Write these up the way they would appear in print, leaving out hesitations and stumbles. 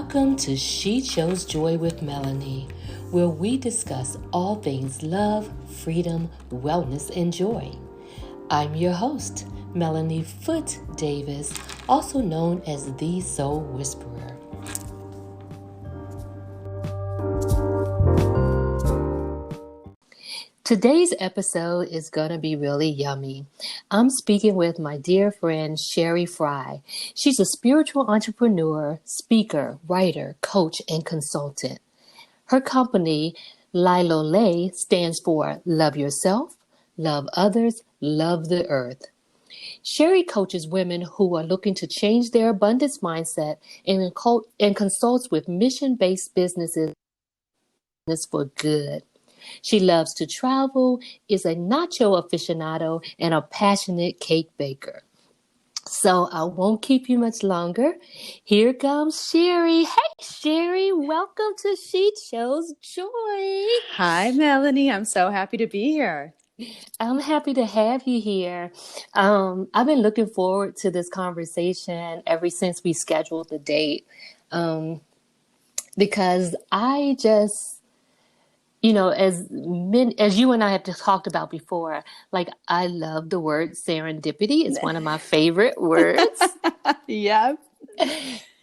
Welcome to She Chose Joy with Melanie, where we discuss all things love, freedom, wellness, and joy. I'm your host, Melanie Foote-Davis, also known as the Soul Whisperer. Today's episode is going to be really yummy. I'm speaking with my dear friend, Sherry Frey. She's a spiritual entrepreneur, speaker, writer, coach, and consultant. Her company, lylole, stands for Love Yourself, Love Others, Love the Earth. Sherry coaches women who are looking to change their abundance mindset and consults with mission-based businesses for good. She loves to travel, is a nacho aficionado, and a passionate cake baker. So I won't keep you much longer. Here comes Sherry. Hey, Sherry, welcome to She Chose Joy. Hi, Melanie. I'm so happy to be here. I'm happy to have you here. I've been looking forward to this conversation ever since we scheduled the date, because I just... as you and I have talked about before, like I love the word serendipity. It's one of my favorite words. Yeah.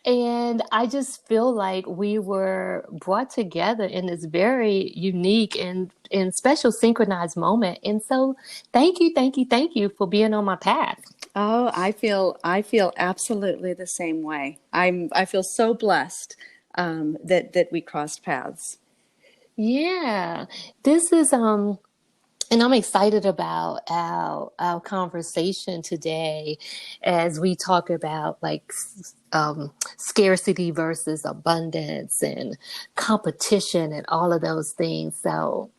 And I just feel like we were brought together in this very unique and special synchronized moment. And so thank you for being on my path. Oh, I feel absolutely the same way. I feel so blessed that we crossed paths. Yeah, this is, and I'm excited about our conversation today as we talk about scarcity versus abundance and competition and all of those things. So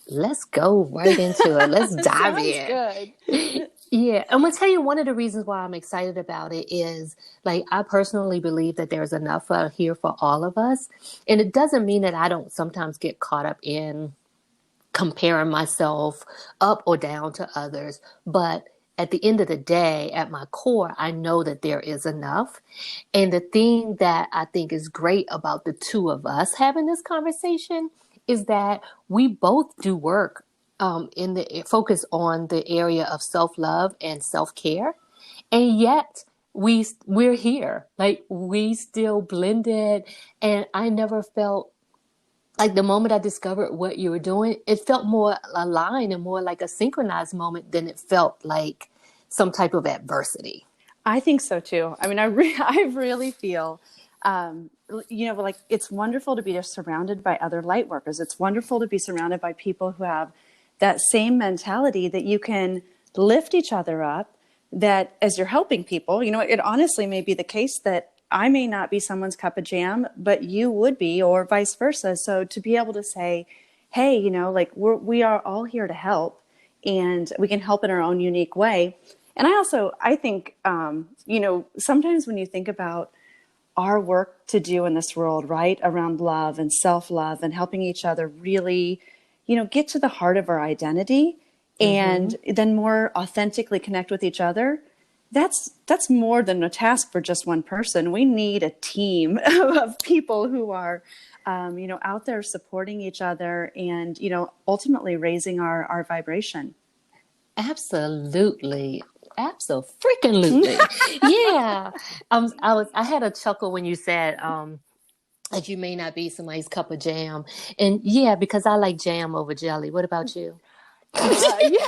let's go right into it. Let's dive in. Good. Yeah, I'm going to tell you one of the reasons why I'm excited about it is, I personally believe that there's enough out here for all of us. And it doesn't mean that I don't sometimes get caught up in comparing myself up or down to others. But at the end of the day, at my core, I know that there is enough. And the thing that I think is great about the two of us having this conversation is that we both do work in the focus on the area of self-love and self-care. And yet we're here, we still blended. And I never felt like the moment I discovered what you were doing, it felt more aligned and more like a synchronized moment than it felt like some type of adversity. I think so too. I mean, I really feel, it's wonderful to be just surrounded by other light workers. It's wonderful to be surrounded by people who have that same mentality, that you can lift each other up, that as you're helping people, it honestly may be the case that I may not be someone's cup of jam, but you would be, or vice versa. So to be able to say, hey, we are all here to help, and we can help in our own unique way. And I think, sometimes when you think about our work to do in this world, right, around love and self-love and helping each other really, get to the heart of our identity, and then more authentically connect with each other, that's more than a task for just one person. We need a team of people who are, out there supporting each other and, ultimately raising our vibration. Absolutely. Absolutely. Yeah. I had a chuckle when you said, that you may not be somebody's cup of jam. And yeah, because I like jam over jelly. What about you? Yeah.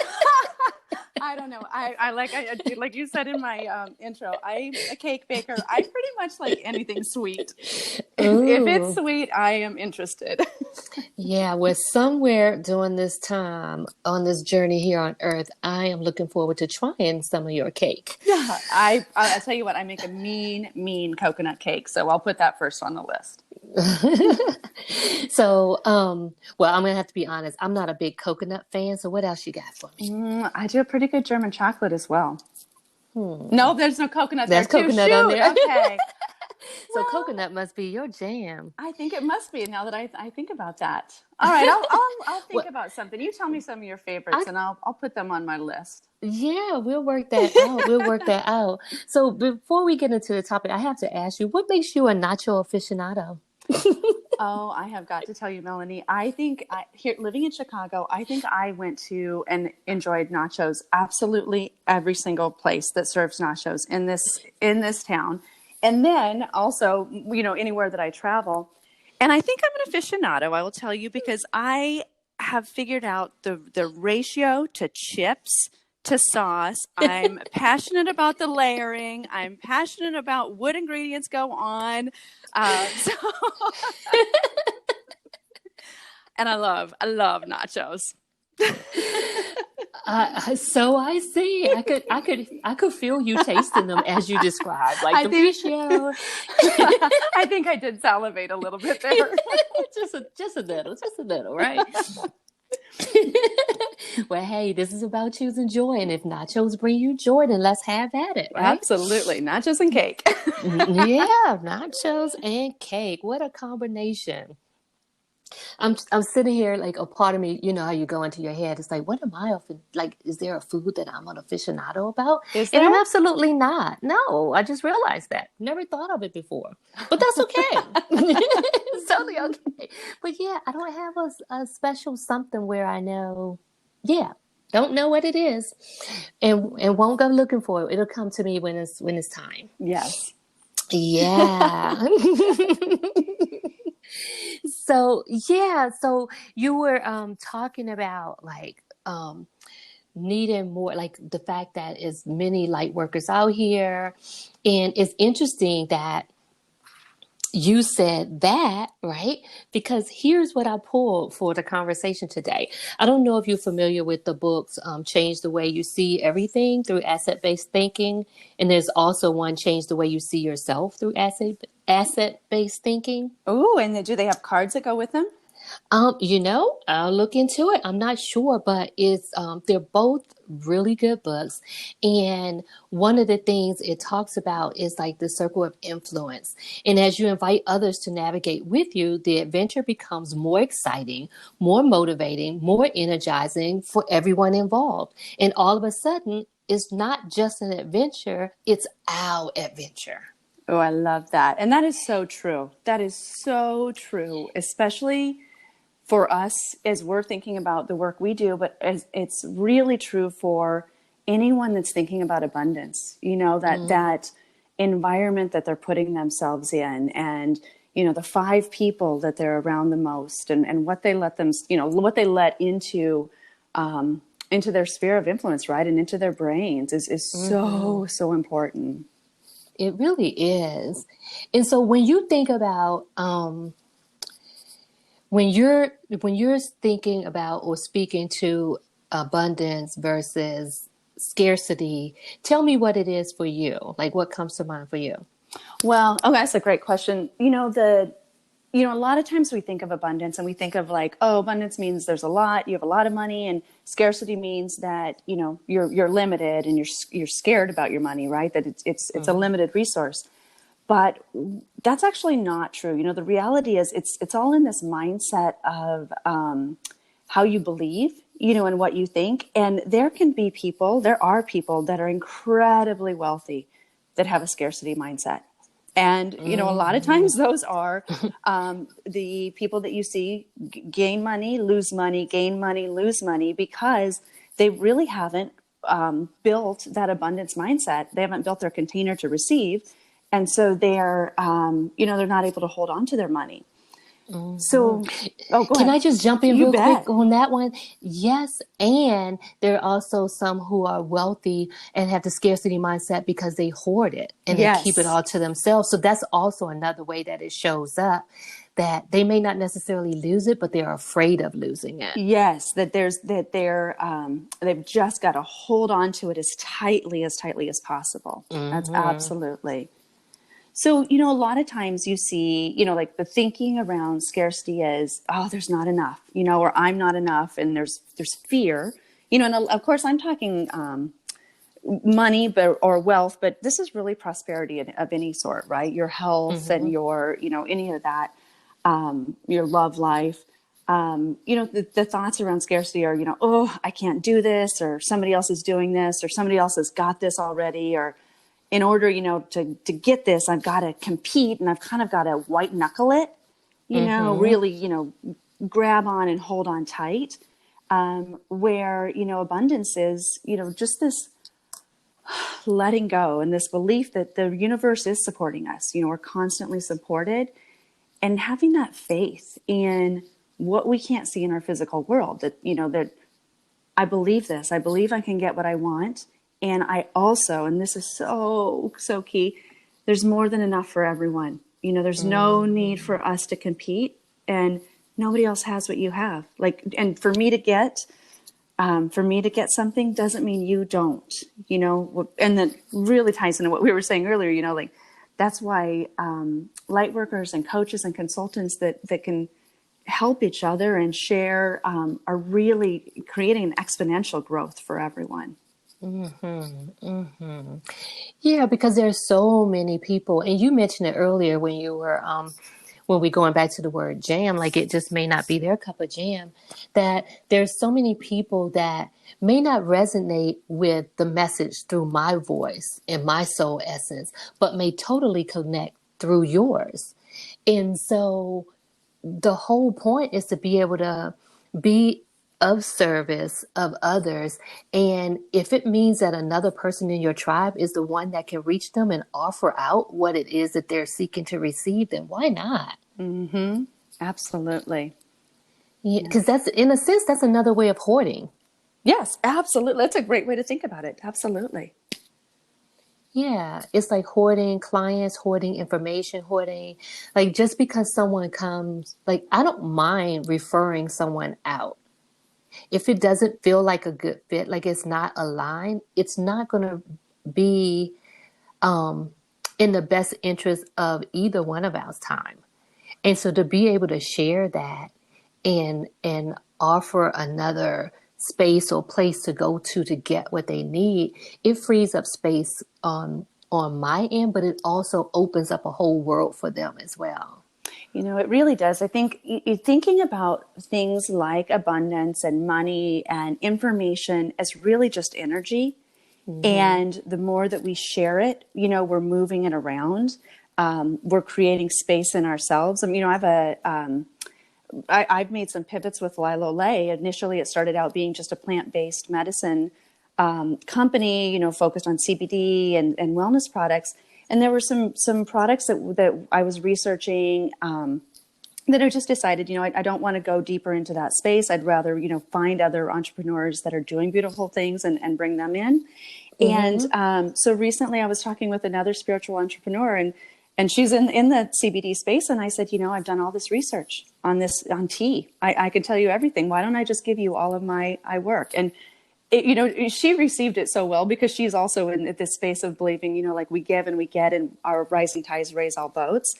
I don't know. I like you said in my intro, I'm a cake baker. I pretty much like anything sweet. If it's sweet, I am interested. Yeah, we're somewhere during this time on this journey here on Earth. I am looking forward to trying some of your cake. Yeah, I'll tell you what, I make a mean coconut cake, so I'll put that first on the list. So, well, I'm going to have to be honest. I'm not a big coconut fan. So what else you got for me? I do a pretty good German chocolate as well. No, there's no coconut There's there too. coconut on there. Okay. So Well, coconut must be your jam. I think it must be now that I think about that. All right, I'll think Well, about something. You tell me some of your I favorites, and I'll put them on my list. yeah, we'll work that out. We'll work that out. So before we get into the topic, I have to ask you, what makes you a nacho aficionado? Oh, I have got to tell you, Melanie. I think here living in Chicago, I think I went to and enjoyed nachos absolutely every single place that serves nachos in this town, and then also anywhere that I travel. And I think I'm an aficionado. I will tell you because I have figured out the ratio to chips to sauce. I'm passionate about the layering. I'm passionate about what ingredients go on. So and I love nachos. So I see. I could feel you tasting them as you described, like I the think ratio. I think I did salivate a little bit there. Just a little, right? Well, hey, this is about choosing joy, and if nachos bring you joy, then let's have at it, right? Absolutely, nachos and cake. Yeah, nachos and cake. What a combination. I'm sitting here like a part of me, you know how you go into your head. It's like, what am I like? Is there a food that I'm an aficionado about? Is And I'm there? absolutely not. No, I just realized that. Never thought of it before, but that's okay. It's totally okay. But yeah, I don't have a special something where I know. Yeah, don't know what it is, and won't go looking for it. It'll come to me when it's time. Yes. Yeah. So yeah, so you were talking about like needing more, like the fact that is many light workers out here, and it's interesting that you said that, right? Because here's what I pulled for the conversation today. I don't know if you're familiar with the books Change the Way You See Everything through Asset-Based Thinking, and there's also one, Change the Way You See Yourself through Asset-Based Thinking. Oh, and do they have cards that go with them? I'll look into it. I'm not sure, but it's they're both really good books. And one of the things it talks about is like the circle of influence. And as you invite others to navigate with you, the adventure becomes more exciting, more motivating, more energizing for everyone involved. And all of a sudden, it's not just an adventure, it's our adventure. Oh, I love that. And that is so true. That is so true, especially for us as we're thinking about the work we do, but as it's really true for anyone that's thinking about abundance, that environment that they're putting themselves in, and, the 5 people that they're around the most, and what they let them, what they let into their sphere of influence, right? And into their brains is so, so important. It really is. And so when you think about when you're thinking about or speaking to abundance versus scarcity, tell me what it is for you. Like what comes to mind for you? Well, okay, that's a great question. A lot of times we think of abundance and we think of like, oh, abundance means there's a lot, you have a lot of money, and scarcity means that, you're limited and you're scared about your money, right? That it's a limited resource. But that's actually not true. The reality is it's all in this mindset of how you believe, and what you think. And there are people that are incredibly wealthy that have a scarcity mindset. And, a lot of times those are the people that you see gain money, lose money, gain money, lose money, because they really haven't built that abundance mindset. They haven't built their container to receive. And so they're not able to hold on to their money. So, go Can ahead. I just jump in You real bet. quick on that one? Yes, and there are also some who are wealthy and have the scarcity mindset because they hoard it and they keep it Yes. all to themselves. So that's also another way that it shows up, that they may not necessarily lose it, but they're afraid of losing it. Yes, they've just got to hold on to it as tightly as possible. That's absolutely. So, a lot of times you see, like the thinking around scarcity is, oh, there's not enough, or I'm not enough. And there's fear, and of course I'm talking, money, but or wealth, but this is really prosperity of any sort, right? Your health and your, any of that, your love life. The thoughts around scarcity are, oh, I can't do this, or somebody else is doing this, or somebody else has got this already, or in order, to get this, I've got to compete, and I've kind of got to white knuckle it, really, grab on and hold on tight. Where, abundance is, just this letting go and this belief that the universe is supporting us, we're constantly supported, and having that faith in what we can't see in our physical world, that, that I believe this, I believe I can get what I want. And I also, and this is so, so key, there's more than enough for everyone. There's no need for us to compete, and nobody else has what you have. And for me to get something doesn't mean you don't, and that really ties into what we were saying earlier, that's why light workers and coaches and consultants that can help each other and share are really creating an exponential growth for everyone. Yeah, because there's so many people, and you mentioned it earlier when you were when we going back to the word jam, like it just may not be their cup of jam, that there's so many people that may not resonate with the message through my voice and my soul essence, but may totally connect through yours. And so the whole point is to be able to be of service of others. And if it means that another person in your tribe is the one that can reach them and offer out what it is that they're seeking to receive, then why not? Mm-hmm. Absolutely. Yeah, because that's, in a sense, that's another way of hoarding. Yes, absolutely. That's a great way to think about it. Absolutely. Yeah, it's like hoarding clients, hoarding information, hoarding. Like just because someone comes, like I don't mind referring someone out. If it doesn't feel like a good fit, like it's not aligned, it's not going to be in the best interest of either one of our time. And so to be able to share that and offer another space or place to go to get what they need, it frees up space on my end, but it also opens up a whole world for them as well. It really does. I think thinking about things like abundance and money and information as really just energy. Mm-hmm. And the more that we share it, we're moving it around. We're creating space in ourselves. I mean, I've made some pivots with lylole. Initially, it started out being just a plant-based medicine company, focused on CBD and wellness products. And there were some products that I was researching that I just decided, I don't want to go deeper into that space. I'd rather, find other entrepreneurs that are doing beautiful things and bring them in. Mm-hmm. And so recently I was talking with another spiritual entrepreneur, and she's in the CBD space. And I said, I've done all this research on tea. I can tell you everything. Why don't I just give you all of my work? And she received it so well because she's also in this space of believing, like we give and we get, and our rising tides raise all boats.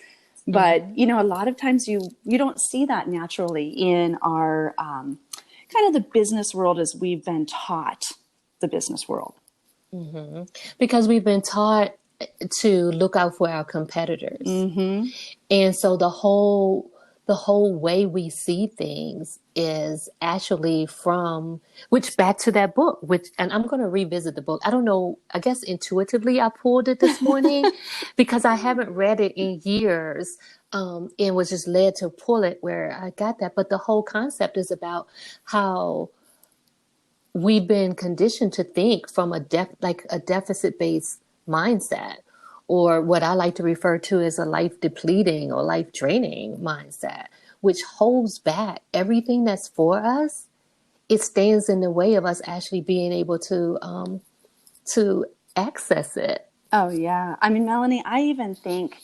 But, mm-hmm. A lot of times you don't see that naturally in our kind of the business world as we've been taught the business world. Mm-hmm. Because we've been taught to look out for our competitors. Mm-hmm. And so the whole way we see things is actually which back to that book, and I'm going to revisit the book. I don't know, I guess intuitively I pulled it this morning because I haven't read it in years, and was just led to pull it where I got that. But the whole concept is about how we've been conditioned to think from a deficit-based mindset, or what I like to refer to as a life depleting or life draining mindset, which holds back everything that's for us. It stands in the way of us actually being able to access it. Oh yeah. I mean, Melanie, I even think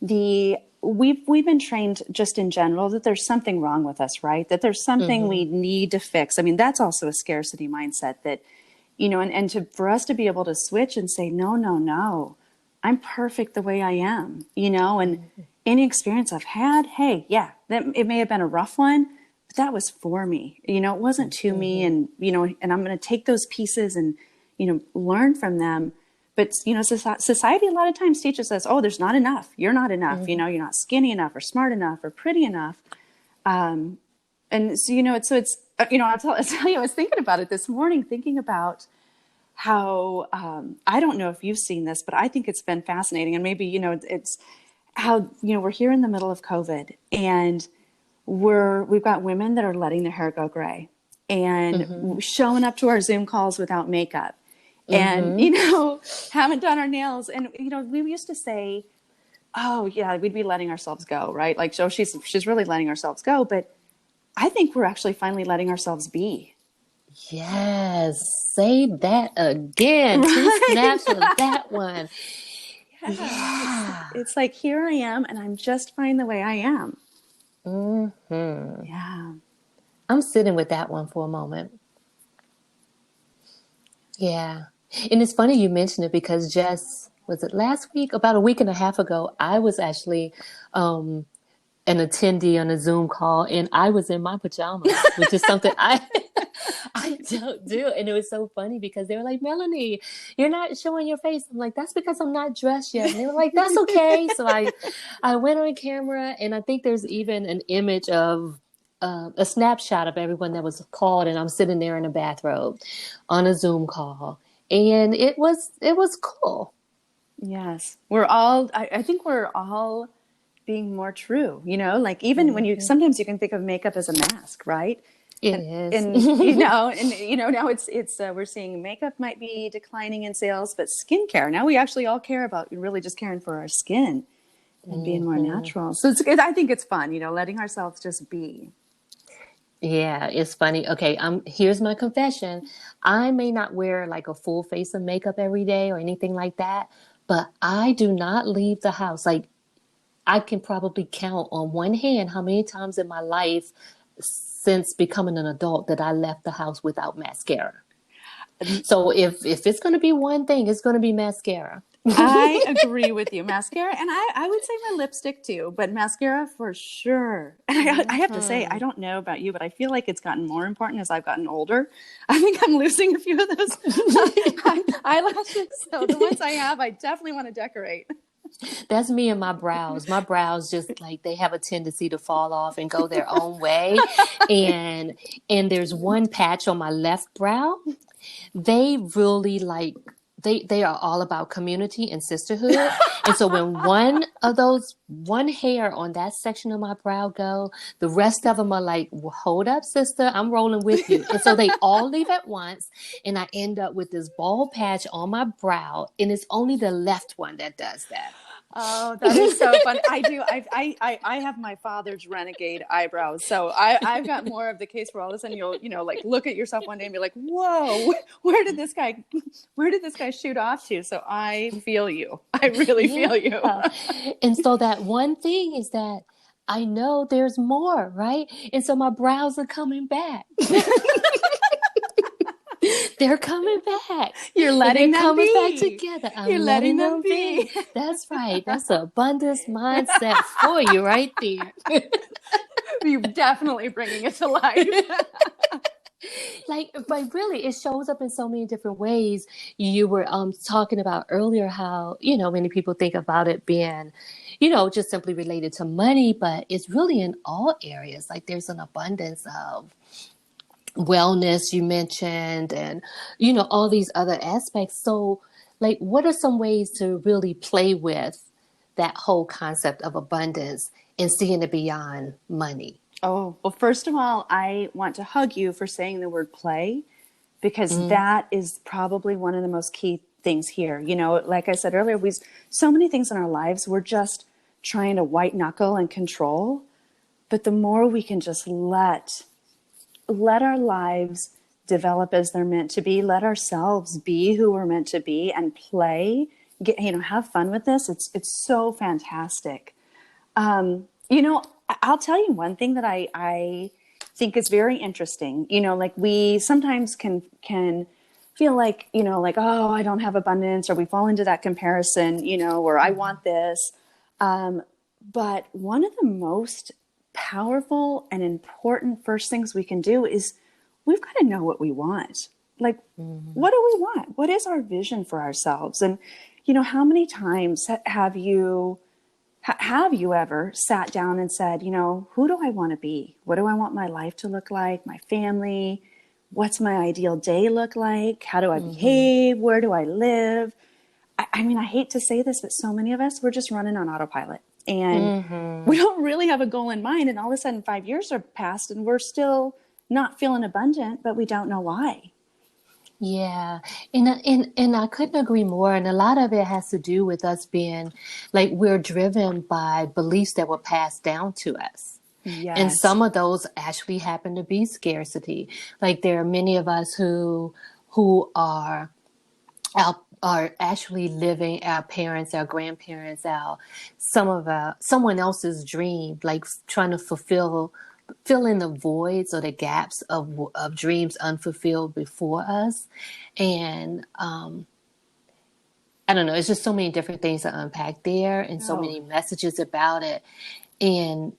we've been trained just in general that there's something wrong with us, right? That there's something mm-hmm. we need to fix. I mean, that's also a scarcity mindset that, for us to be able to switch and say, no, I'm perfect the way I am, and mm-hmm. any experience I've had, hey, yeah, it may have been a rough one, but that was for me. It wasn't to mm-hmm. me. And, and I'm going to take those pieces and, learn from them. But, society a lot of times teaches us, oh, there's not enough. You're not enough. Mm-hmm. You're not skinny enough or smart enough or pretty enough. And so, I'll tell you, I was thinking about it this morning, thinking about how, I don't know if you've seen this, but I think it's been fascinating. And maybe, it's how, we're here in the middle of COVID, and we've got women that are letting their hair go gray and showing up to our Zoom calls without makeup and, haven't done our nails. And, we used to say, oh yeah, we'd be letting ourselves go, right? Like, so she's really letting ourselves go. But I think we're actually finally letting ourselves be. Yes, say that again. Right? 2 snaps of that one. Yeah. It's like, here I am, and I'm just fine the way I am. Mm-hmm. Yeah. I'm sitting with that one for a moment. Yeah. And it's funny you mentioned it, because was it last week? About a week and a half ago, I was actually an attendee on a Zoom call, and I was in my pajamas, which is something I don't do. And it was so funny because they were like, Melanie, you're not showing your face. I'm like, that's because I'm not dressed yet. And they were like, that's okay. So I went on camera, and I think there's even an image of a snapshot of everyone that was called, and I'm sitting there in a bathrobe on a Zoom call. And it was cool. Yes. I think we're all being more true, like even when sometimes you can think of makeup as a mask, right? It and, is. And, now it's we're seeing makeup might be declining in sales, but skincare, now we actually all care about really just caring for our skin and being more natural. So I think it's fun, letting ourselves just be. Yeah, it's funny. Okay, here's my confession. I may not wear like a full face of makeup every day or anything like that, but I do not leave the house. Like, I can probably count on one hand how many times in my life since becoming an adult that I left the house without mascara. So if it's going to be one thing, it's going to be mascara. I agree with you. Mascara, and I would say my lipstick too, but mascara for sure. And I have to say, I don't know about you, but I feel like it's gotten more important as I've gotten older. I think I'm losing a few of those eyelashes. So the ones I have, I definitely want to decorate. That's me and my brows. My brows just like, they have a tendency to fall off and go their own way. And there's one patch on my left brow. They really they are all about community and sisterhood. And so when one hair on that section of my brow go, the rest of them are like, well, hold up, sister, I'm rolling with you. And so they all leave at once. And I end up with this bald patch on my brow. And it's only the left one that does that. Oh, that is so fun. I do. I have my father's renegade eyebrows. So I've got more of the case where all of a sudden you'll, like look at yourself one day and be like, whoa, where did this guy shoot off to? So I feel you. I really feel you. And so that one thing is that I know there's more, right? And so my brows are coming back. They're coming back. You're letting them coming be. Back together. I'm letting them be. That's right. That's an abundance mindset for you right there. You're definitely bringing it to life. But really, it shows up in so many different ways. You were talking about earlier how, many people think about it being, just simply related to money, but it's really in all areas. Like, there's an abundance of wellness you mentioned, and all these other aspects. So like, what are some ways to really play with that whole concept of abundance and seeing it beyond money? Oh, well, first of all, I want to hug you for saying the word play, because that is probably one of the most key things here. Like I said earlier, so many things in our lives, we're just trying to white knuckle and control. But the more we can just let our lives develop as they're meant to be, let ourselves be who we're meant to be, and play, have fun with this. It's so fantastic. I'll tell you one thing that I think is very interesting. Like, we sometimes can feel like, oh, I don't have abundance, or we fall into that comparison, or I want this. But one of the most powerful and important first things we can do is we've got to know what we want. Like, what do we want? What is our vision for ourselves? And, how many times have you ever sat down and said, who do I want to be? What do I want my life to look like? My family? What's my ideal day look like? How do I behave? Where do I live? I mean, I hate to say this, but so many of us, we're just running on autopilot. And we don't really have a goal in mind. And all of a sudden 5 years are passed and we're still not feeling abundant, but we don't know why. Yeah, and I couldn't agree more. And a lot of it has to do with us being like we're driven by beliefs that were passed down to us. And Yes. some of those actually happen to be scarcity. Like there are many of us who are actually living our parents, our grandparents, someone else's dream, like trying to fill in the voids or the gaps of dreams unfulfilled before us. And I don't know, it's just so many different things to unpack there and so many messages about it. And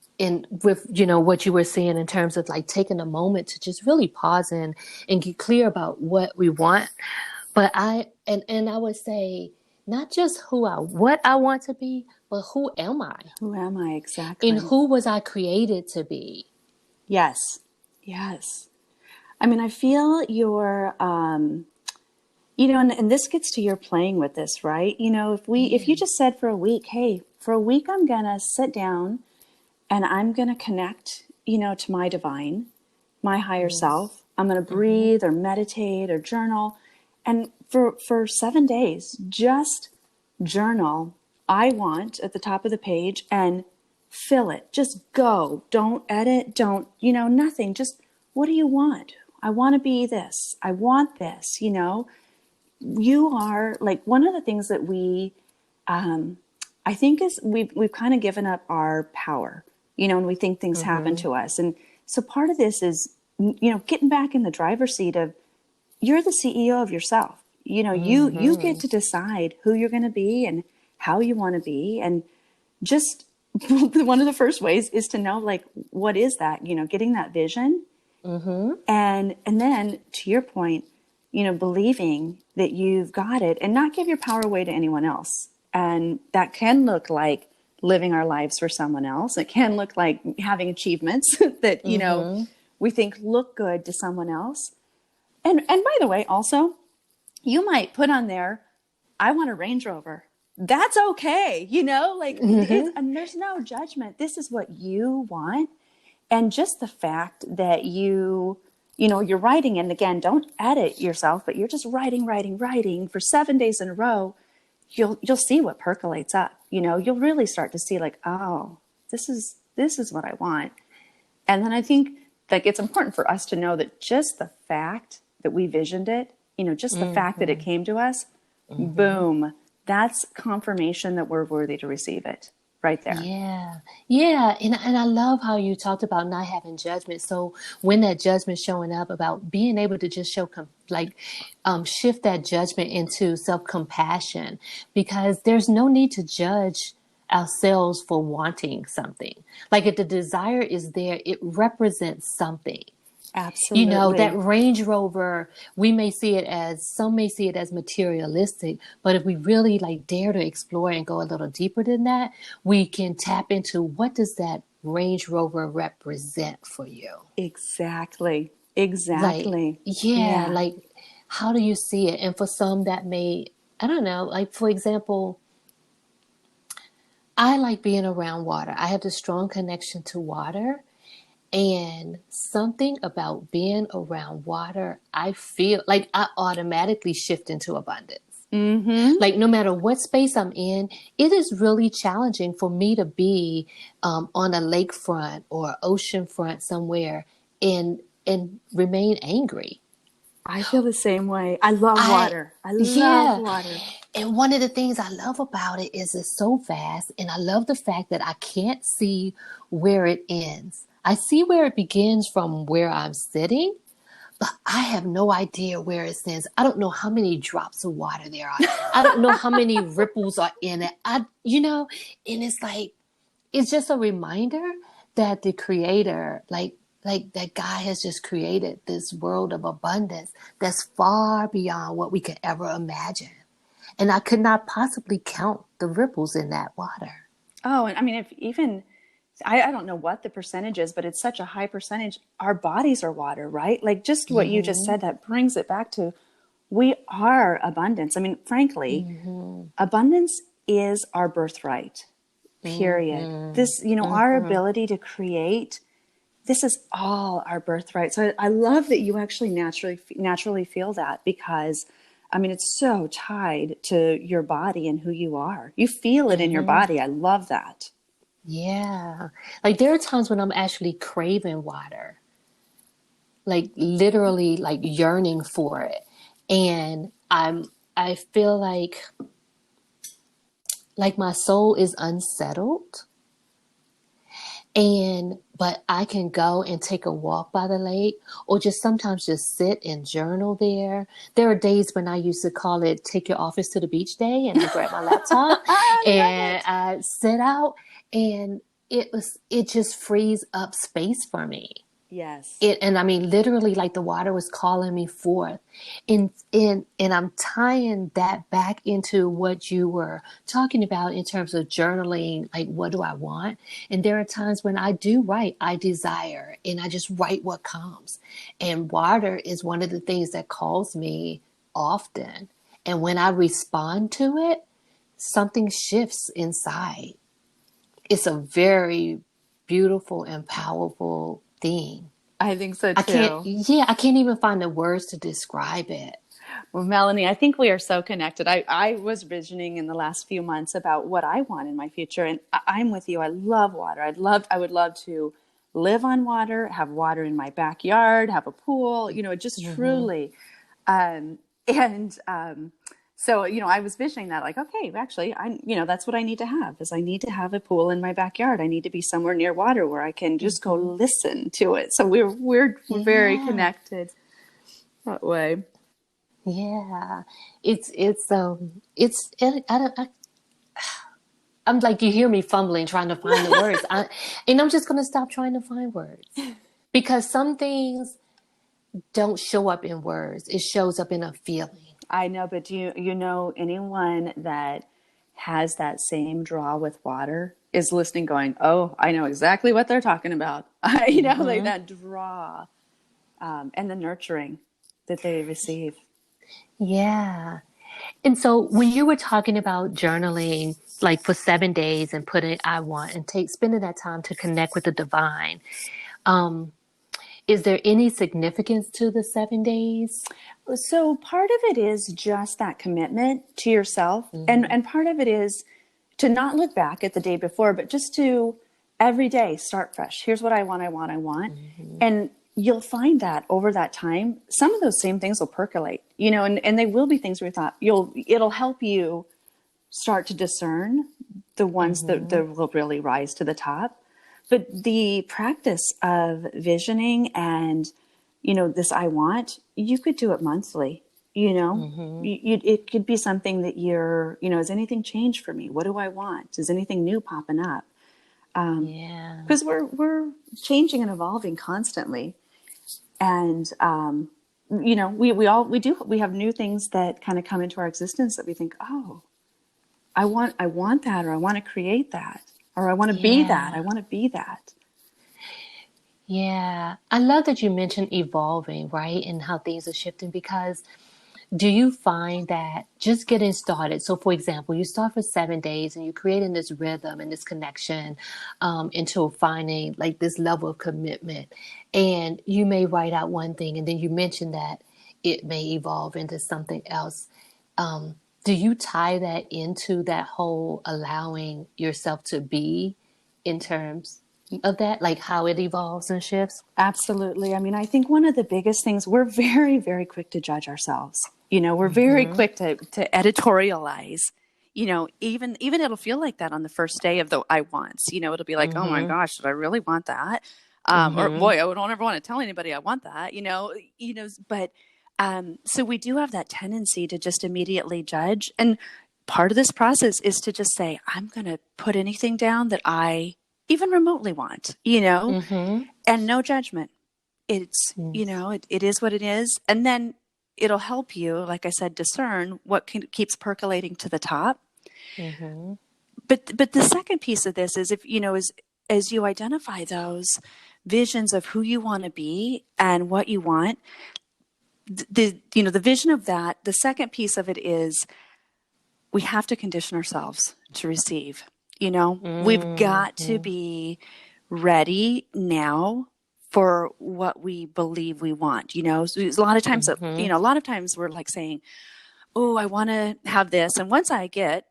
with, what you were saying in terms of like taking a moment to just really pause and get clear about what we want. But I would say not just what I want to be, but who am I? Who am I exactly? And who was I created to be? Yes. Yes. I mean, I feel your, and this gets to your playing with this, right? If you just said for a week, hey, for a week, I'm going to sit down and I'm going to connect, to my divine, my higher self. I'm going to breathe or meditate or journal. And for 7 days, just journal. I want at the top of the page and fill it. Just go. Don't edit. Don't, nothing. Just what do you want? I want to be this. I want this. You are like one of the things that I think is we've kind of given up our power, and we think things happen to us. And so part of this is, getting back in the driver's seat of you're the CEO of yourself. You get to decide who you're going to be and how you want to be. And just one of the first ways is to know, like, what is that, getting that vision. And then to your point, believing that you've got it and not give your power away to anyone else. And that can look like living our lives for someone else. It can look like having achievements that, we think look good to someone else. And by the way, also, you might put on there, I want a Range Rover. That's okay. And there's no judgment. This is what you want. And just the fact that you're writing, and again, don't edit yourself, but you're just writing for 7 days in a row, you'll see what percolates up. You'll really start to see like, oh, this is what I want. And then I think like it's important for us to know that just the fact that we visioned it, just the fact that it came to us, boom, that's confirmation that we're worthy to receive it right there. Yeah. Yeah. And I love how you talked about not having judgment. So when that judgment showing up, about being able to just shift that judgment into self-compassion, because there's no need to judge ourselves for wanting something. Like if the desire is there, it represents something. Absolutely. That Range Rover, some may see it as materialistic, but if we really dare to explore and go a little deeper than that, we can tap into what does that Range Rover represent for you? Exactly. Like how do you see it? And for some that may, I don't know, like for example, I like being around water. I have this strong connection to water. And something about being around water, I feel like I automatically shift into abundance. Like no matter what space I'm in, it is really challenging for me to be on a lakefront or oceanfront somewhere and remain angry. I feel the same way. I love water. I love water. And one of the things I love about it is it's so vast. And I love the fact that I can't see where it ends. I see where it begins from where I'm sitting, but I have no idea where it ends. I don't know how many drops of water there are. I don't know how many ripples are in it. And it's like, it's just a reminder that the creator, like like that God has just created this world of abundance that's far beyond what we could ever imagine. And I could not possibly count the ripples in that water. Oh, and I mean, if even, I don't know what the percentage is, but it's such a high percentage. Our bodies are water, right? Like just what you just Mm-hmm. said, that brings it back to we are abundance. I mean, frankly, Mm-hmm. abundance is our birthright, period. Mm-hmm. This, our Mm-hmm. ability to create, this is all our birthright. So I love that you actually naturally feel that, because I mean, it's so tied to your body and who you are. You feel it in your Mm-hmm. body. I love that. Yeah. Like there are times when I'm actually craving water, like literally like yearning for it. And I feel like my soul is unsettled. And but I can go and take a walk by the lake or just sometimes just sit and journal there. There are days when I used to call it take your office to the beach day, and I grab my laptop I love and it. I sit out, and it just frees up space for me. Yes. It, and I mean literally like the water was calling me forth. And I'm tying that back into what you were talking about in terms of journaling, like what do I want? And there are times when I do write I desire, and I just write what comes. And water is one of the things that calls me often. And when I respond to it, something shifts inside. It's a very beautiful and powerful thing. I think so too. I can't even find the words to describe it. Well, Melanie, I think we are so connected. I was visioning in the last few months about what I want in my future. And I'm with you. I love water. I would love to live on water, have water in my backyard, have a pool, just Mm-hmm. truly. And so, I was visioning that like, okay, actually, that's what I need to have is I need to have a pool in my backyard. I need to be somewhere near water where I can just go Mm-hmm. listen to it. So we're very Yeah. connected that way. Yeah. I don't, I'm like, you hear me fumbling, trying to find the words. And I'm just going to stop trying to find words because some things don't show up in words. It shows up in a feeling. I know, but do you know anyone that has that same draw with water is listening going, oh, I know exactly what they're talking about. Like Mm-hmm. that draw, and the nurturing that they receive. Yeah. And so when you were talking about journaling, like for 7 days and putting I want and spending that time to connect with the divine, um, is there any significance to the 7 days? So part of it is just that commitment to yourself. And, Mm-hmm. and part of it is to not look back at the day before, but just to every day start fresh. Here's what I want, I want, I want. Mm-hmm. And you'll find that over that time, some of those same things will percolate, and they will be things where you thought it'll help you start to discern the ones Mm-hmm. that will really rise to the top. But the practice of visioning and, this I want, you could do it monthly, Mm-hmm. it could be something that has anything changed for me? What do I want? Is anything new popping up? Yeah. Because we're changing and evolving constantly. And, we have new things that kind of come into our existence that we think, oh, I want that, or I want to create that, or I want to be that. I Yeah. want to be that. Yeah. I love that you mentioned evolving, right? And how things are shifting because do you find that just getting started? So, for example, you start for 7 days and you're creating this rhythm and this connection into finding like this level of commitment. And you may write out one thing and then you mention that it may evolve into something else. Do you tie that into that whole allowing yourself to be in terms of that, like how it evolves and shifts? Absolutely. I mean, I think one of the biggest things, we're very, very quick to judge ourselves. We're very Mm-hmm. quick to editorialize. Even it'll feel like that on the first day of the I wants. It'll be like, oh my Mm-hmm. gosh, did I really want that? Or Mm-hmm. boy, I don't ever want to tell anybody I want that. But so we do have that tendency to just immediately judge. And part of this process is to just say, I'm going to put anything down that I even remotely want, Mm-hmm. and no judgment. it's, Mm-hmm. it is what it is. And then it'll help you, like I said, discern what keeps percolating to the top. Mm-hmm. But the second piece of this is, if, as you identify those visions of who you want to be and what you want, the vision of that, the second piece of it is we have to condition ourselves to receive. We've got to Mm-hmm. be ready now for what we believe we want. So a lot of times, Mm-hmm. a lot of times we're like saying, oh, I want to have this. And once I get,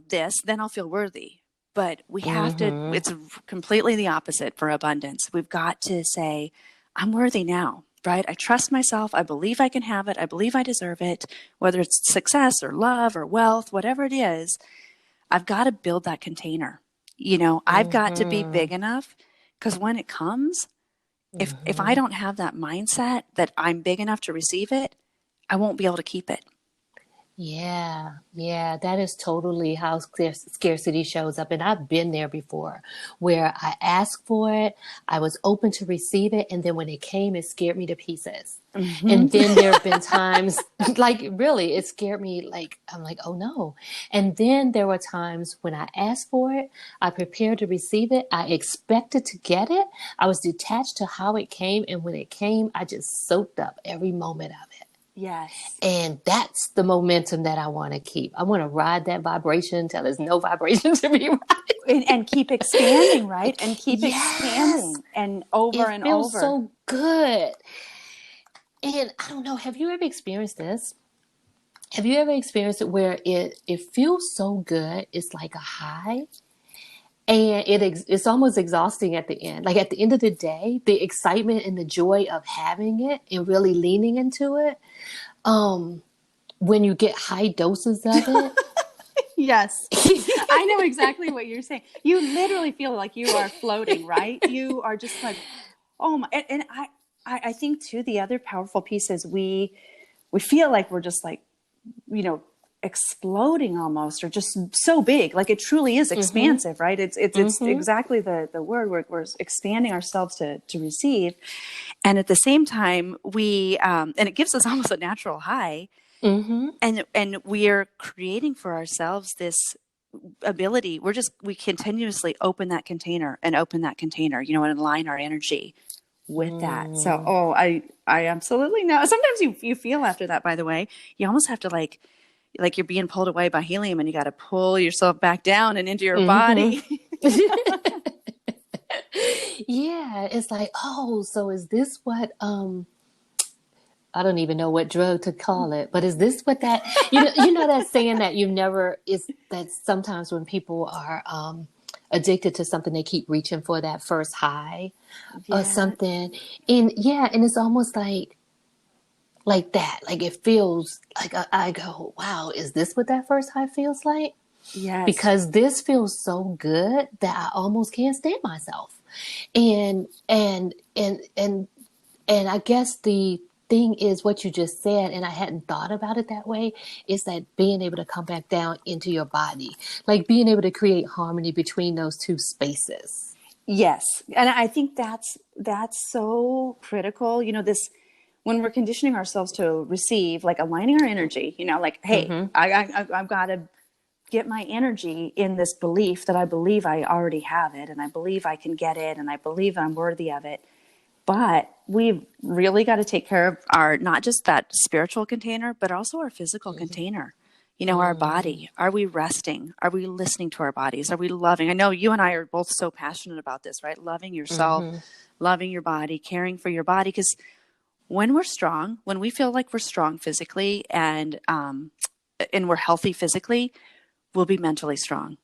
this, then I'll feel worthy. But we have to, Mm-hmm. it's completely the opposite for abundance. We've got to say, I'm worthy now, right? I trust myself. I believe I can have it. I believe I deserve it, whether it's success or love or wealth, whatever it is. I've got to build that container. I've got to be Mm-hmm. big enough, because when it comes, if I Mm-hmm. don't have that mindset that I'm big enough to receive it, I won't be able to keep it. Yeah, yeah, that is totally how scarcity shows up. And I've been there before where I asked for it, I was open to receive it, and then when it came, it scared me to pieces. Hmm. And then there have been times, like, really, it scared me. Like, I'm like, oh no. And then there were times when I asked for it, I prepared to receive it, I expected to get it, I was detached to how it came. And when it came, I just soaked up every moment of it. Yes. And that's the momentum that I want to keep. I want to ride that vibration until there's no vibration to be riding. And keep expanding, right? And keep Yes, expanding and over it and feels over. so good. And I don't know, have you ever experienced this? Have you ever experienced it where it feels so good, it's like a high, and it's almost exhausting at the end. Like at the end of the day, the excitement and the joy of having it and really leaning into it, um, when you get high doses of it. Yes. I know exactly what you're saying. You literally feel like you are floating, right? You are just like, oh my, and I think too, the other powerful piece is we feel like we're just like, you know, exploding almost, or just so big. Like it truly is Mm-hmm. expansive, right? It's Mm-hmm. exactly the word. We're expanding ourselves to receive. And at the same time, and it gives us almost a natural high. Mm-hmm. And we are creating for ourselves this ability. We continuously open that container and open that container, and align our energy with that. So, Mm. I absolutely know. Sometimes you feel after that, by the way, you almost have to like you're being pulled away by helium, and you got to pull yourself back down and into your Mm-hmm. body. Yeah, it's like, oh, so is this what I don't even know what drug to call it, but is this what that that saying that you never is that sometimes when people are addicted to something, they keep reaching for that first high or Yeah. something. And yeah, and it's almost like that. Like it feels like I go, wow, is this what that first high feels like? Yes. Because this feels so good that I almost can't stand myself. And I guess the thing is what you just said, and I hadn't thought about it that way, is that being able to come back down into your body, like being able to create harmony between those two spaces. Yes. And I think that's so critical. This, when we're conditioning ourselves to receive, like aligning our energy, like, hey, Mm-hmm. I've got to get my energy in this belief that I believe I already have it, and I believe I can get it, and I believe I'm worthy of it. But we've really got to take care of our, not just that spiritual container, but also our physical container. Our Mm-hmm. body. Are we resting? Are we listening to our bodies? Are we loving? I know you and I are both so passionate about this, right? Loving yourself, Mm-hmm. loving your body, caring for your body. Because when we're strong, when we feel like we're strong physically, and we're healthy physically, we'll be mentally strong.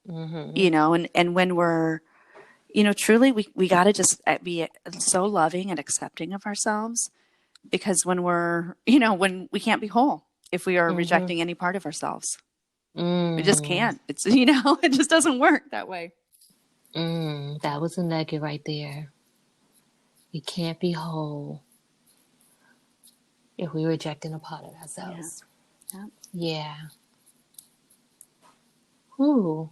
Mm-hmm. And when we're, truly, we got to just be so loving and accepting of ourselves, because when we can't be whole if we are Mm-hmm. rejecting any part of ourselves. We just Mm. can't. It's, it just doesn't work that way. That was a nugget right there. We can't be whole if we're rejecting a part of Yeah. ourselves. Yeah. Yeah. Ooh.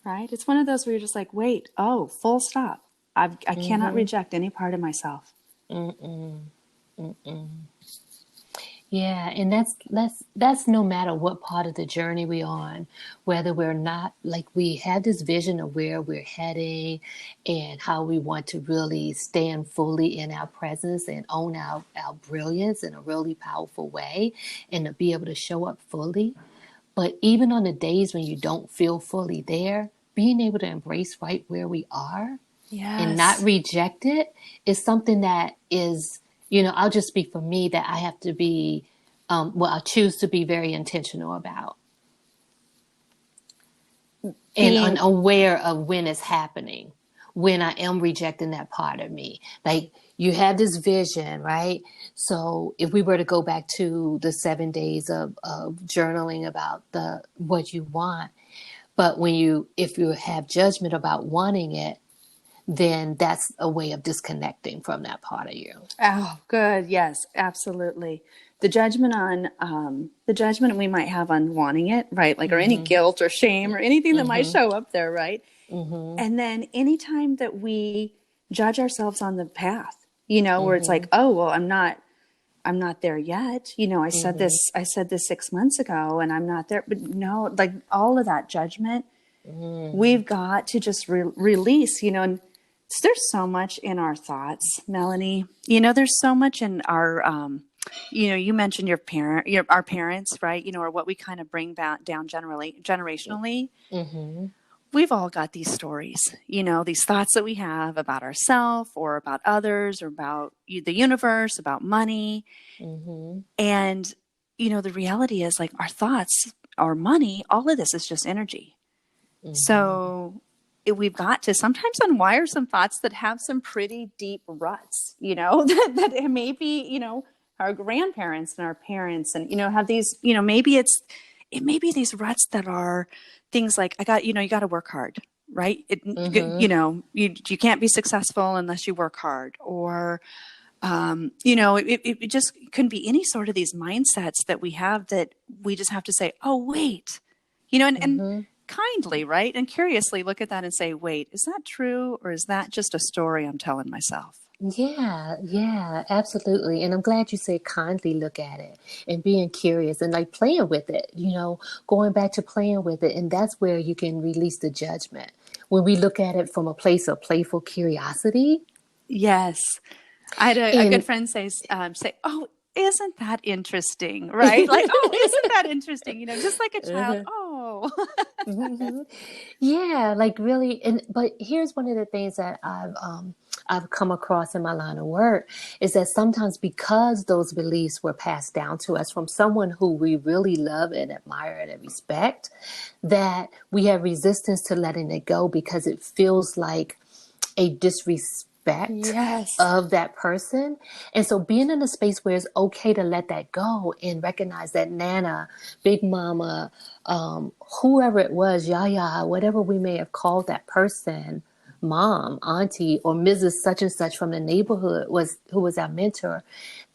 Right. It's one of those where you're just like, wait, oh, full stop. I cannot Mm-hmm. reject any part of myself. Mm-mm. Mm-mm. Yeah, and that's no matter what part of the journey we're on, whether we're not like we have this vision of where we're heading and how we want to really stand fully in our presence and own our brilliance in a really powerful way and to be able to show up fully. But even on the days when you don't feel fully there, being able to embrace right where we are and not Yes. reject it is something that is, I'll just speak for me that I have to be, I choose to be very intentional about and Being, unaware of when it's happening, when I am rejecting that part of me. Like you have this vision, right? So if we were to go back to the 7 days of journaling about what you want, but if you have judgment about wanting it, then that's a way of disconnecting from that part of you. oh, good. Yes, absolutely. The judgment we might have on wanting it, right? Like, or any Mm-hmm. guilt or shame or anything that might Mm-hmm. show up there, right? Mm-hmm. And then anytime that we judge ourselves on the path, where it's Mm-hmm. like, oh, well, I'm not there yet. Mm-hmm. I said this 6 months ago and I'm not there. But no, like all of that judgment, Mm-hmm. we've got to just release, and there's so much in our thoughts, Melanie. There's so much in our, you mentioned our parents, right? Or what we kind of bring back down generationally. Mm-hmm. We've all got these stories, these thoughts that we have about ourselves or about others or about the universe, about money. Mm-hmm. And, the reality is like our thoughts, our money, all of this is just energy. Mm-hmm. So we've got to sometimes unwire some thoughts that have some pretty deep ruts, that maybe, our grandparents and our parents and, have these, maybe it may be these ruts that are things like, you got to work hard, right? Mm-hmm. You can't be successful unless you work hard, or, it just couldn't be any sort of these mindsets that we have that we just have to say, oh, wait, and Mm-hmm. kindly, right? And curiously look at that and say, wait, is that true? Or is that just a story I'm telling myself? Yeah, yeah, absolutely. And I'm glad you said kindly look at it and being curious and like playing with it, going back to playing with it. And that's where you can release the judgment. When we look at it from a place of playful curiosity. Yes. I had a good And friend say, oh, isn't that interesting? Right? Like, oh, isn't that interesting? Just like a child. uh-huh. Oh, Mhm. Yeah, like really, but here's one of the things that I've come across in my line of work is that sometimes because those beliefs were passed down to us from someone who we really love and admire and respect, that we have resistance to letting it go because it feels like a disrespect yes. of that person. And so being in a space where it's okay to let that go and recognize that Nana, Big Mama, whoever it was, Yaya, whatever we may have called that person, mom, auntie, or Mrs. such and such from the neighborhood who was our mentor,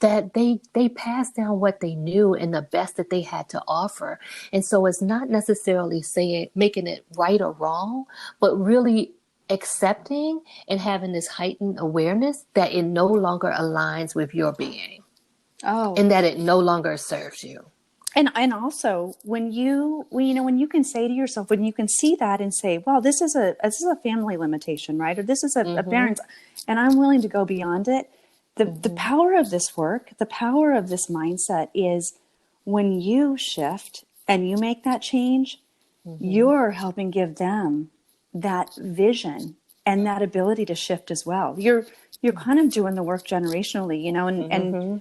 that they passed down what they knew and the best that they had to offer. And so it's not necessarily saying making it right or wrong, but really accepting and having this heightened awareness that it no longer aligns with your being Oh, and that it no longer serves you. and also when you can say to yourself, when you can see that and say, well, this is a family limitation, right? Or this is a Mm-hmm. parent's, and I'm willing to go beyond it. The Mm-hmm. power of this work, the power of this mindset is when you shift and you make that change, Mm-hmm. you're helping give them that vision and that ability to shift as well. You're kind of doing the work generationally, and Mm-hmm.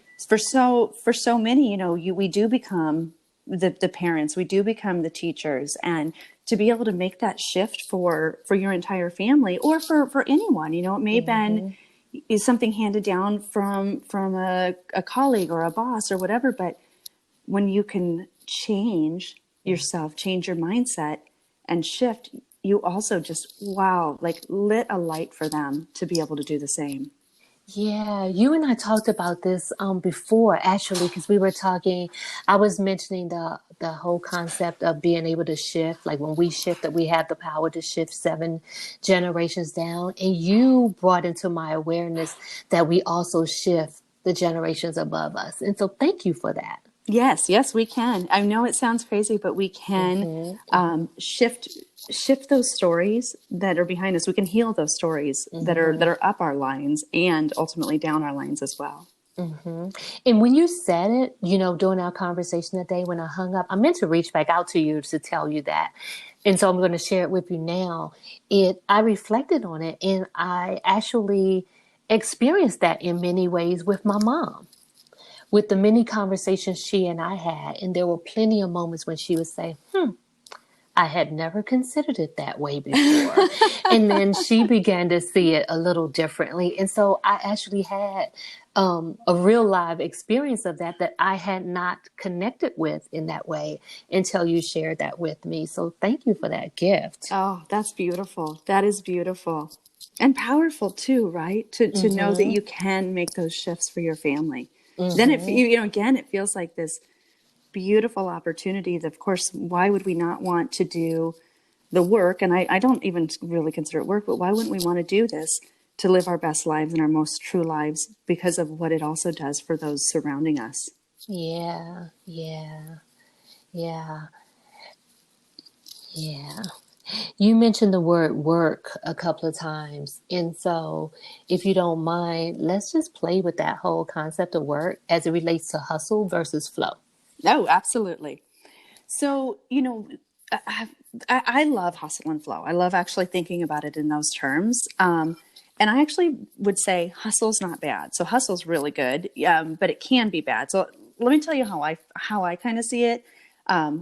for so many, we do become the parents, we do become the teachers, and to be able to make that shift for your entire family or for anyone, it may have been Mm-hmm. is something handed down from a colleague or a boss or whatever, but when you can change yourself, change your mindset and shift, you also just, wow, like lit a light for them to be able to do the same. Yeah, you and I talked about this before actually because we were talking. I was mentioning the whole concept of being able to shift, like when we shift, that we have the power to shift 7 generations down, and you brought into my awareness that we also shift the generations above us, and so thank you for that. Yes, yes, we can. I know it sounds crazy, but we can Hmm. Hmm. shift those stories that are behind us. We can heal those stories that Hmm. are up our lines and ultimately down our lines as well. Hmm. And when you said it, during our conversation that day when I hung up, I meant to reach back out to you to tell you that. And so I'm going to share it with you now. I reflected on it and I actually experienced that in many ways with my mom, with the many conversations she and I had. And there were plenty of moments when she would say, I had never considered it that way before. And then she began to see it a little differently. And so I actually had a real live experience of that I had not connected with in that way until you shared that with me. So thank you for that gift. Oh, that's beautiful. That is beautiful and powerful too, right? To know that Mm-hmm. you can make those shifts for your family. Then Mm-hmm. again, it feels like this beautiful opportunity that, of course, why would we not want to do the work? And I don't even really consider it work, but why wouldn't we want to do this to live our best lives and our most true lives because of what it also does for those surrounding us? Yeah, yeah, yeah, yeah. You mentioned the word work a couple of times. And so, if you don't mind, let's just play with that whole concept of work as it relates to hustle versus flow. Oh, absolutely. So, I, I love hustle and flow. I love actually thinking about it in those terms. And I actually would say hustle's not bad. So hustle's really good, but it can be bad. So let me tell you how I kind of see it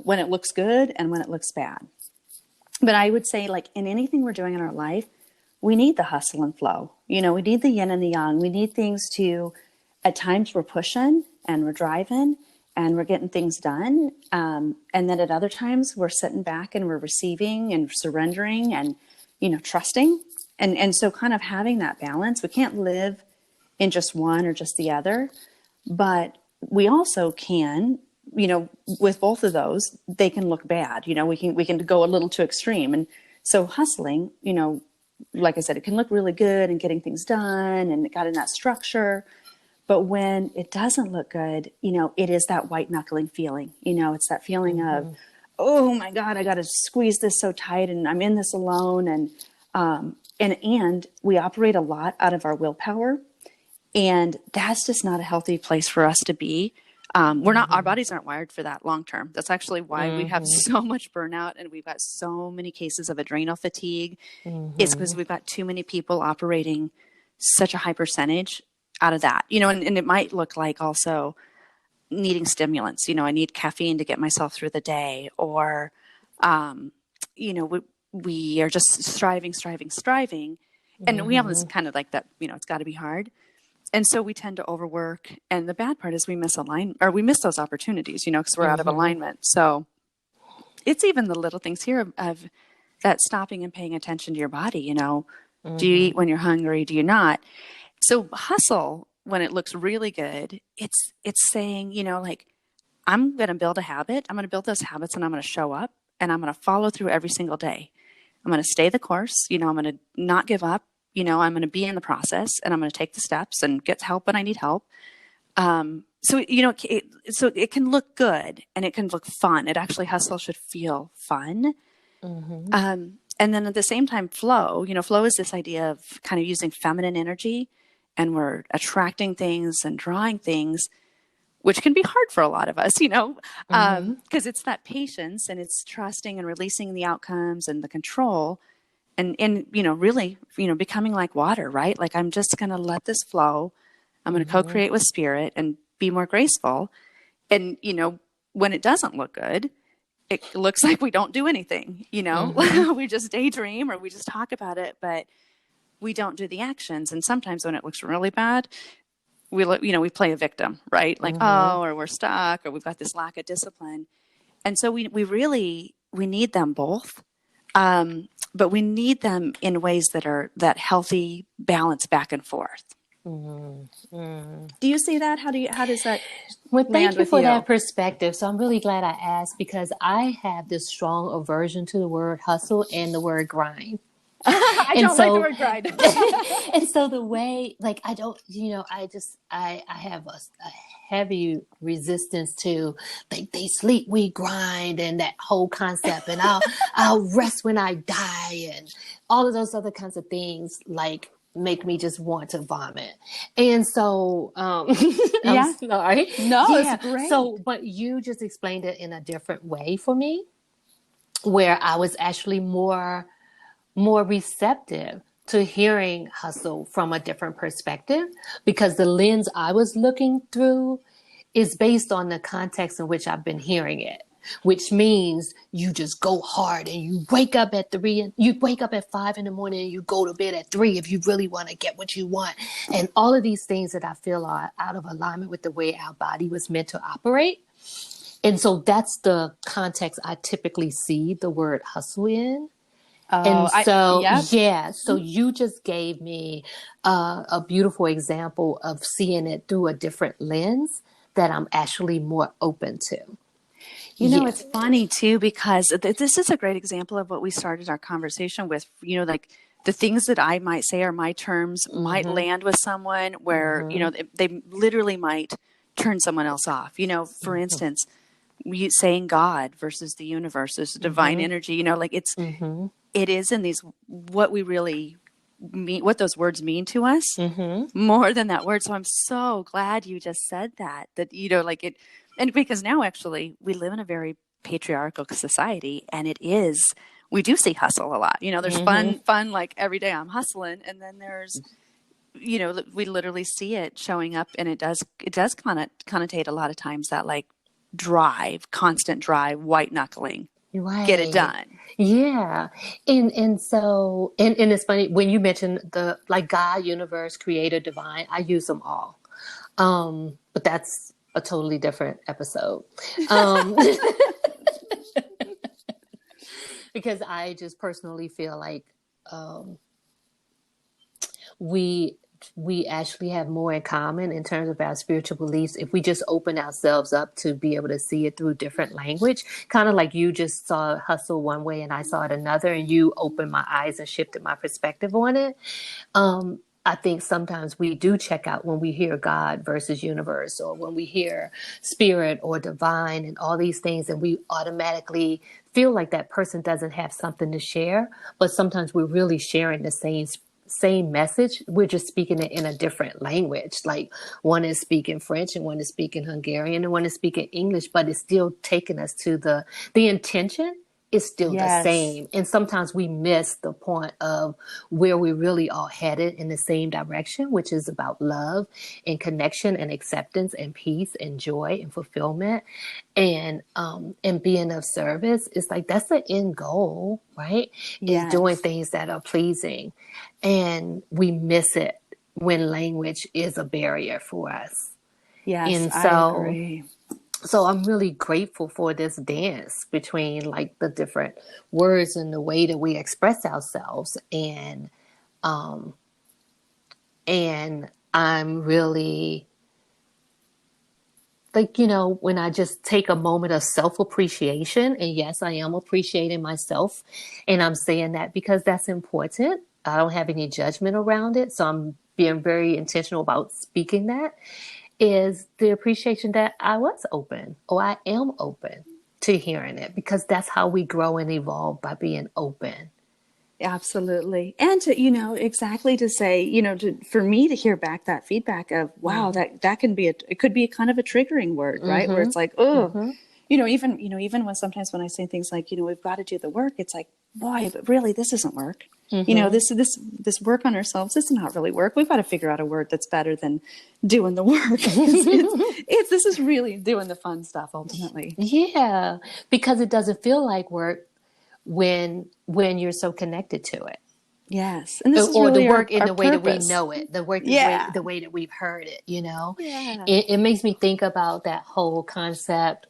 when it looks good and when it looks bad. But I would say, like in anything we're doing in our life, we need the hustle and flow. We need the yin and the yang. We need things to, at times, we're pushing and we're driving and we're getting things done. And then at other times, we're sitting back and we're receiving and surrendering and, trusting. And so, kind of having that balance, we can't live in just one or just the other. But we also can, with both of those, they can look bad. We can go a little too extreme. And so hustling, like I said, it can look really good and getting things done and it got in that structure. But when it doesn't look good, it is that white knuckling feeling. It's that feeling of, Mm-hmm. oh my God, I got to squeeze this so tight and I'm in this alone. And we operate a lot out of our willpower. And that's just not a healthy place for us to be. Our Mm-hmm. bodies aren't wired for that long term. That's actually why we have Mm-hmm. so much burnout and we've got so many cases of adrenal fatigue. It's because Mm-hmm. we've got too many people operating such a high percentage out of that, and it might look like also needing stimulants. I need caffeine to get myself through the day, or, um, we are just striving. And we have this Mm-hmm. kind of like that, it's got to be hard. And so we tend to overwork. And the bad part is we miss those opportunities, because we're out of Mm-hmm. alignment. So it's even the little things here of that stopping and paying attention to your body. Do you eat Mm-hmm. when you're hungry? Do you not? So hustle, when it looks really good, it's saying, like, I'm going to build a habit. I'm going to build those habits and I'm going to show up and I'm going to follow through every single day. I'm going to stay the course. I'm going to not give up. I'm going to be in the process and I'm going to take the steps and get help when I need help. So it can look good and it can look fun. It actually, hustle should feel fun. Mm-hmm. And then at the same time, flow is this idea of kind of using feminine energy, and we're attracting things and drawing things, which can be hard for a lot of us, Mm-hmm. because it's that patience and it's trusting and releasing the outcomes and the control and really, becoming like water, right? Like, I'm just going to let this flow. I'm going to Mm-hmm. co-create with spirit and be more graceful. And, when it doesn't look good, it looks like we don't do anything, Mm-hmm. we just daydream or we just talk about it, but we don't do the actions. And sometimes when it looks really bad, we play a victim, right? Like, Mm-hmm. oh, or we're stuck, or we've got this lack of discipline. And so we need them both. But we need them in ways that are that healthy balance back and forth. Mm, mm. Do you see that? How does that Well, land thank you with for that you? perspective. So I'm really glad I asked because I have this strong aversion to the word hustle and the word grind. I And don't like the so, word grind. and so the way, like, I don't, I have a heavy resistance to, like, they sleep, we grind, and that whole concept, and I'll rest when I die, and all of those other kinds of things, like, make me just want to vomit. And so, I'm Yeah. sorry. No, it's Yeah. great. So, but you just explained it in a different way for me, where I was actually more receptive to hearing hustle from a different perspective because the lens I was looking through is based on the context in which I've been hearing it, which means you just go hard and you wake up at 3 and you wake up at 5 in the morning and you go to bed at 3 if you really want to get what you want. And all of these things that I feel are out of alignment with the way our body was meant to operate. And so that's the context I typically see the word hustle in. And Oh, so, yep. yeah, so you just gave me a beautiful example of seeing it through a different lens that I'm actually more open to. You know, Yeah. it's funny too, because this is a great example of what we started our conversation with, like the things that I might say are my terms might Mm-hmm. land with someone where, Mm-hmm. they literally might turn someone else off. For Mm-hmm. instance, you saying God versus the universe, there's divine Mm-hmm. energy, like Mm-hmm. it is in these, what we really mean, what those words mean to us Mm-hmm. more than that word. So I'm so glad you just said that, like it, and because now actually we live in a very patriarchal society, and we do see hustle a lot. There's Mm-hmm. fun, like every day I'm hustling. And then there's, we literally see it showing up, and it does connotate a lot of times that like constant drive, white knuckling, get it Right. done. Yeah. And so and it's funny when you mentioned the like God, universe, creator, divine, I use them all. But that's a totally different episode. Um because I just personally feel like um, we we actually have more in common in terms of our spiritual beliefs if we just open ourselves up to be able to see it through different language. Kind of like you just saw hustle one way and I saw it another, and you opened my eyes and shifted my perspective on it. I think sometimes we do check out when we hear God versus universe, or when we hear spirit or divine and all these things, and we automatically feel like that person doesn't have something to share. But sometimes we're really sharing the same message. We're just speaking it in a different language. Like one is speaking French and one is speaking Hungarian and one is speaking English, but it's still taking us to the intention is still the Yes. same. And sometimes we miss the point of where we really are headed in the same direction, which is about love and connection and acceptance and peace and joy and fulfillment and being of service. It's like that's the end goal, right? Is doing Yes. things that are pleasing. And we miss it when language is a barrier for us. Yes, And I so agree. so I'm really grateful for this dance between like the different words and the way that we express ourselves. Um and I'm really like, when I just take a moment of self-appreciation, and yes, I am appreciating myself, and I'm saying that because that's important. I don't have any judgment around it, so I'm being very intentional about speaking that, is the appreciation that I was open, or I am open to hearing it, because that's how we grow and evolve, by being open. Absolutely. And to, exactly to say, for me to hear back that feedback of, wow, Mm-hmm. that can be it could be a kind of a triggering word, right? Where Mm-hmm. it's like, oh, Mm-hmm. even when sometimes when I say things like, we've got to do the work, it's like, boy, but really this isn't work. Mm-hmm. This work on ourselves, it's not really work. We've got to figure out a word that's better than doing the work. This is really doing the fun stuff ultimately. Yeah, because it doesn't feel like work when you're so connected to it. Yes. And this is Or the really work in our the way that we purpose. know it, the work Yeah. the way that we've heard it. Yeah. It makes me think about that whole concept.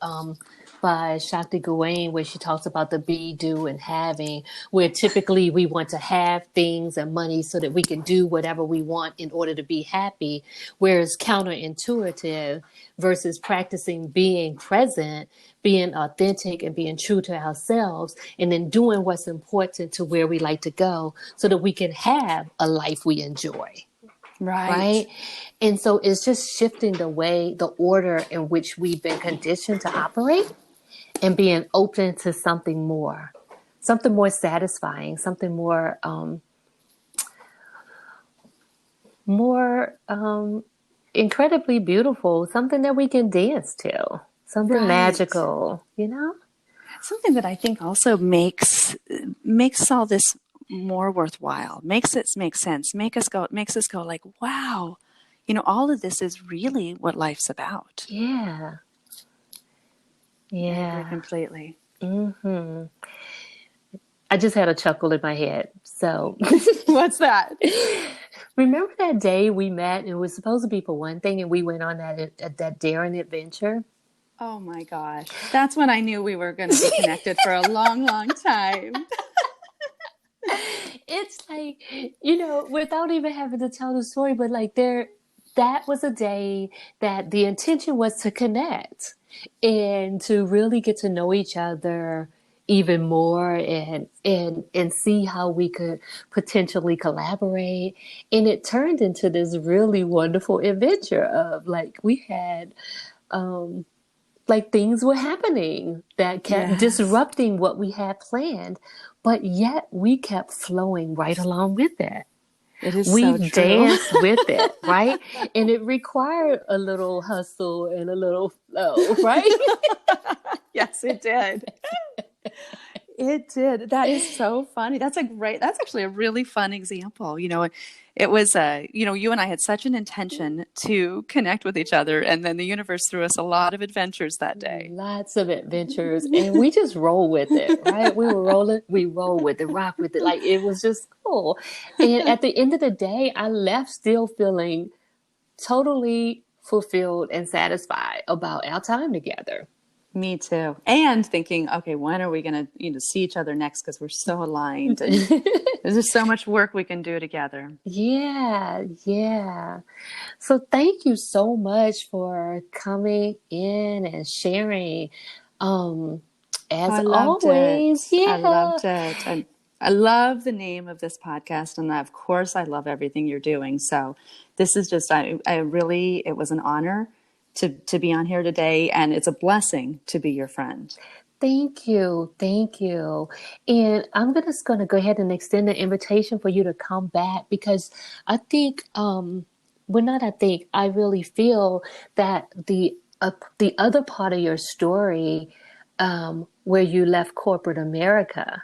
by Shakti Gawain, where she talks about the be, do, and having, where typically we want to have things and money so that we can do whatever we want in order to be happy, whereas counterintuitive versus practicing being present, being authentic and being true to ourselves, and then doing what's important to where we like to go so that we can have a life we enjoy. Right. Right. And so it's just shifting the way, the order in which we've been conditioned to operate and being open to something more satisfying, something more incredibly beautiful, something that we can dance to, something Right. magical, you know? Something that I think also makes all this more worthwhile, makes it make sense, makes us go like, wow, all of this is really what life's about. Yeah. I agree Yeah. completely. Hmm. I just had a chuckle in my head. So What's that? remember that day we met and it was supposed to be for one thing and we went on that daring adventure? Oh my gosh. That's when I knew we were going to be connected for a long, long time. It's like, without even having to tell the story, but like that was a day that the intention was to connect and to really get to know each other even more and see how we could potentially collaborate. And it turned into this really wonderful adventure of like we had like things were happening that kept Yes. disrupting what we had planned, but yet we kept flowing right along with it. It is We so true. danced with it, right? And it required a little hustle and a little flow, right? Yes, it did. It did. That is so funny. That's actually a really fun example. It was, you and I had such an intention to connect with each other, and then the universe threw us a lot of adventures that day. Lots of adventures, and we just roll with it, right? We roll with it, rock with it. Like it was just cool. And at the end of the day, I left still feeling totally fulfilled and satisfied about our time together. Me too. And thinking, okay, when are we going to, see each other next? Because we're so aligned, and there's just so much work we can do together. Yeah, yeah. So thank you so much for coming in and sharing. Um, as I loved always, it. I yeah. loved it. I love the name of this podcast. And of course, I love everything you're doing. So this is just, I really, it was an honor to be on here today. And it's a blessing to be your friend. Thank you. Thank you. And I'm just going to go ahead and extend the invitation for you to come back because I think, well, not I think, I really feel that the other part of your story, where you left corporate America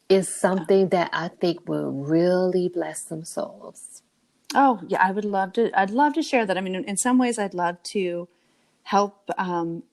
is something that I think will really bless some souls. Oh, yeah, I'd love to share that. I mean, in some ways, I'd love to help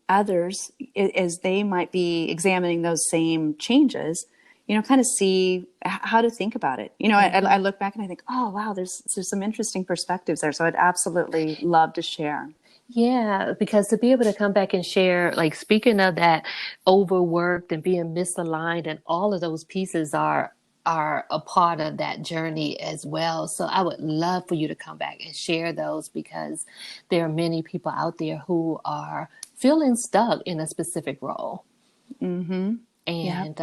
others as they might be examining those same changes, kind of see how to think about it. I look back and I think, oh, wow, there's some interesting perspectives there. So I'd absolutely love to share. Yeah, because to be able to come back and share, like speaking of that overworked and being misaligned and all of those pieces are a part of that journey as well. So I would love for you to come back and share those because there are many people out there who are feeling stuck in a specific role. Mm-hmm. Yep.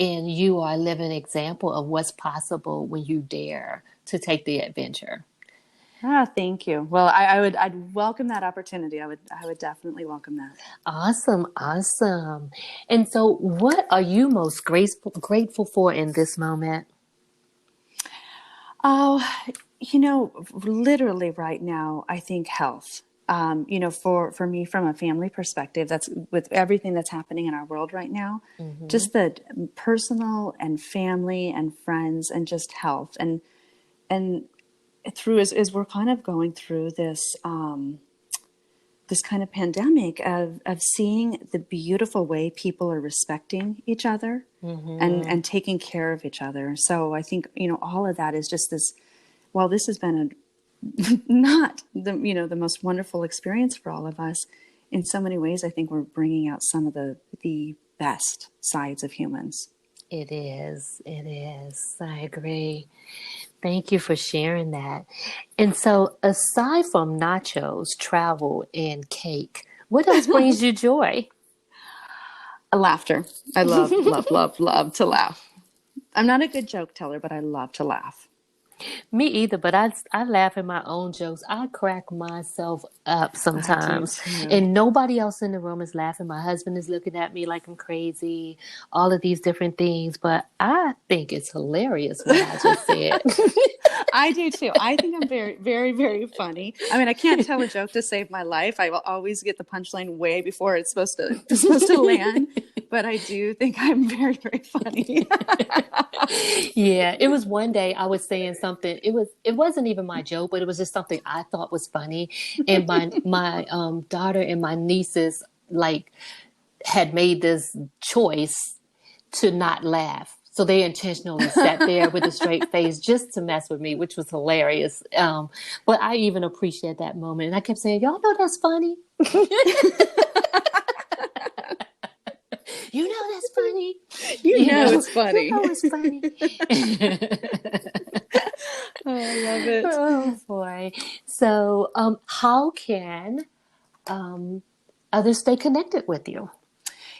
And you are a living example of what's possible when you dare to take the adventure. Ah, thank you. Well, I'd welcome that opportunity. I would definitely welcome that. Awesome, awesome. And so what are you most grateful for in this moment? Oh, literally right now, I think health. For me, from a family perspective, that's with everything that's happening in our world right now, Mm-hmm. just the personal and family and friends and just health and through as we're kind of going through this kind of pandemic of seeing the beautiful way people are respecting each other Mm-hmm. and taking care of each other. So I think, all of that is just this, while this has been not the most wonderful experience for all of us, in so many ways, I think we're bringing out some of the best sides of humans. It is. It is. I agree. Thank you for sharing that. And so, aside from nachos, travel, and cake, what else brings you joy? Laughter. I love, love, love, love to laugh. I'm not a good joke teller, but I love to laugh. Me either, but I laugh at my own jokes. I crack myself up I do sometimes, too. and nobody else in the room is laughing. My husband is looking at me like I'm crazy, all of these different things, but I think it's hilarious what I just said. I do too. I think I'm very, very, very funny. I mean, I can't tell a joke to save my life. I will always get the punchline way before it's supposed to land. But I do think I'm very, very funny. Yeah, it was one day I was saying something. It wasn't even my joke, but it was just something I thought was funny. And my daughter and my nieces like had made this choice to not laugh. So they intentionally sat there with a straight face just to mess with me, which was hilarious. But I even appreciate that moment. And I kept saying, y'all know that's funny. You know that's funny. You know it's funny. You know it's funny. Oh, I love it. Oh boy. So how can others stay connected with you?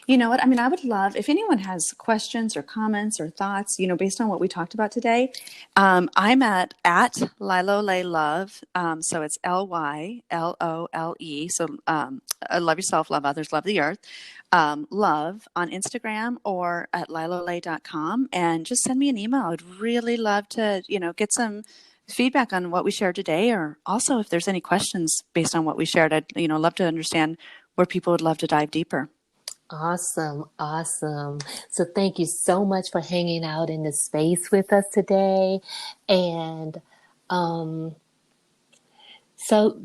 You know what? I mean, I would love if anyone has questions or comments or thoughts, based on what we talked about today. I'm at lylole love. So it's LYLOLE. So love yourself, love others, love the earth. Love on Instagram or at lylole.com, and just send me an email. I'd really love to, get some feedback on what we shared today, or also if there's any questions based on what we shared. I'd, love to understand where people would love to dive deeper. Awesome. Awesome. So thank you so much for hanging out in this space with us today. And so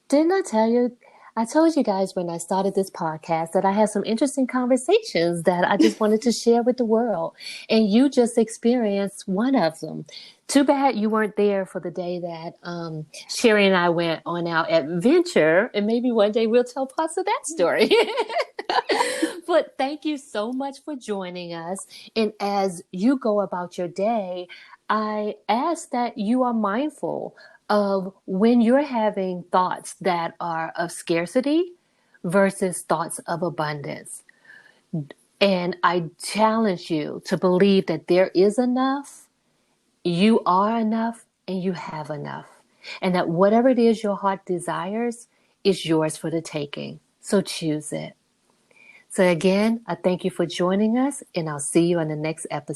didn't I tell you? I told you guys when I started this podcast that I had some interesting conversations that I just wanted to share with the world. And you just experienced one of them. Too bad you weren't there for the day that Sherry and I went on our adventure. And maybe one day we'll tell parts of that story. But thank you so much for joining us. And as you go about your day, I ask that you are mindful of when you're having thoughts that are of scarcity versus thoughts of abundance. And I challenge you to believe that there is enough, you are enough, and you have enough. And that whatever it is your heart desires is yours for the taking. So choose it. So again, I thank you for joining us, and I'll see you on the next episode.